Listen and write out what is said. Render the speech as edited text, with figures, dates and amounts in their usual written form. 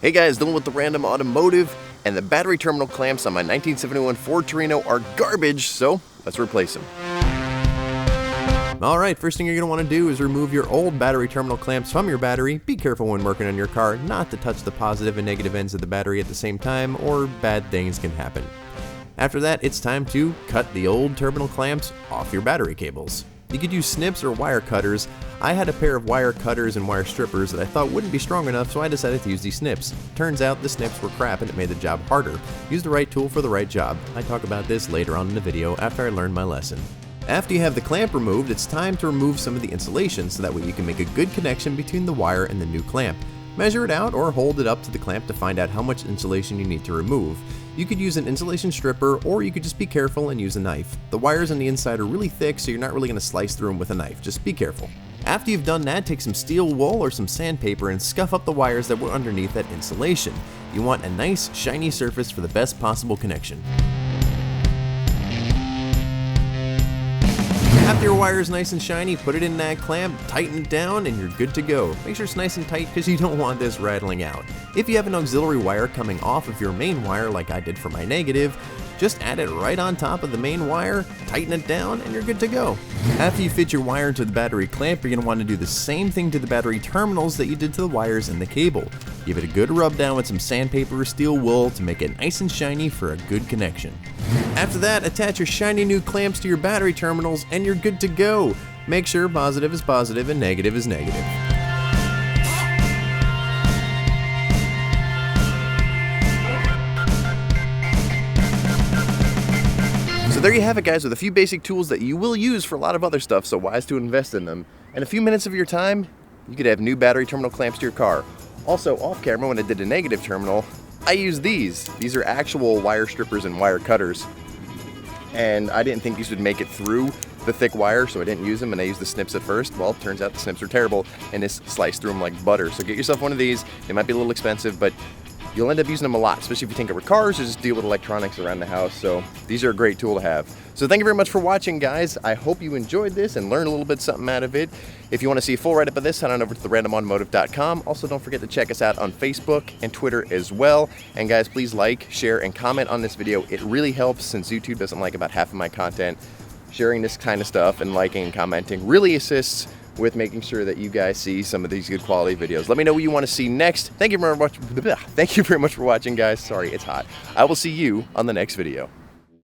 Hey guys, Dylan with the Random Automotive, and the battery terminal clamps on my 1971 Ford Torino are garbage, so let's replace them. Alright, first thing you're going to want to do is remove your old battery terminal clamps from your battery. Be careful when working on your car not to touch the positive and negative ends of the battery at the same time, or bad things can happen. After that, it's time to cut the old terminal clamps off your battery cables. You could use snips or wire cutters. I had a pair of wire cutters and wire strippers that I thought wouldn't be strong enough, so I decided to use these snips. Turns out the snips were crap and it made the job harder. Use the right tool for the right job. I talk about this later on in the video after I learned my lesson. After you have the clamp removed, it's time to remove some of the insulation so that way you can make a good connection between the wire and the new clamp. Measure it out or hold it up to the clamp to find out how much insulation you need to remove. You could use an insulation stripper, or you could just be careful and use a knife. The wires on the inside are really thick, so you're not really going to slice through them with a knife. Just be careful. After you've done that, take some steel wool or some sandpaper and scuff up the wires that were underneath that insulation. You want a nice, shiny surface for the best possible connection. After your wire is nice and shiny, put it in that clamp, tighten it down, and you're good to go. Make sure it's nice and tight because you don't want this rattling out. If you have an auxiliary wire coming off of your main wire like I did for my negative, just add it right on top of the main wire, tighten it down, and you're good to go. After you fit your wire into the battery clamp, you're going to want to do the same thing to the battery terminals that you did to the wires and the cable. Give it a good rub down with some sandpaper or steel wool to make it nice and shiny for a good connection. After that, attach your shiny new clamps to your battery terminals and you're good to go. Make sure positive is positive and negative is negative. So there you have it, guys, with a few basic tools that you will use for a lot of other stuff, so wise to invest in them. In a few minutes of your time, you could have new battery terminal clamps to your car. Also, off camera, when I did a negative terminal, I used these. These are actual wire strippers and wire cutters. And I didn't think these would make it through the thick wire, so I didn't use them, and I used the snips at first. Well, it turns out the snips are terrible, and this sliced through them like butter. So get yourself one of these. They might be a little expensive, but you'll end up using them a lot, especially if you tinker with cars or just deal with electronics around the house. So these are a great tool to have. So thank you very much for watching, guys. I hope you enjoyed this and learned a little bit something out of it. If you want to see a full write-up of this, head on over to therandomautomotive.com. Also, don't forget to check us out on Facebook and Twitter as well. And guys, please like, share, and comment on this video. It really helps since YouTube doesn't like about half of my content. Sharing this kind of stuff and liking and commenting really assists with making sure that you guys see some of these good quality videos. Let me know what you want to see next. Thank you very much for watching, guys. Sorry, it's hot. I will see you on the next video.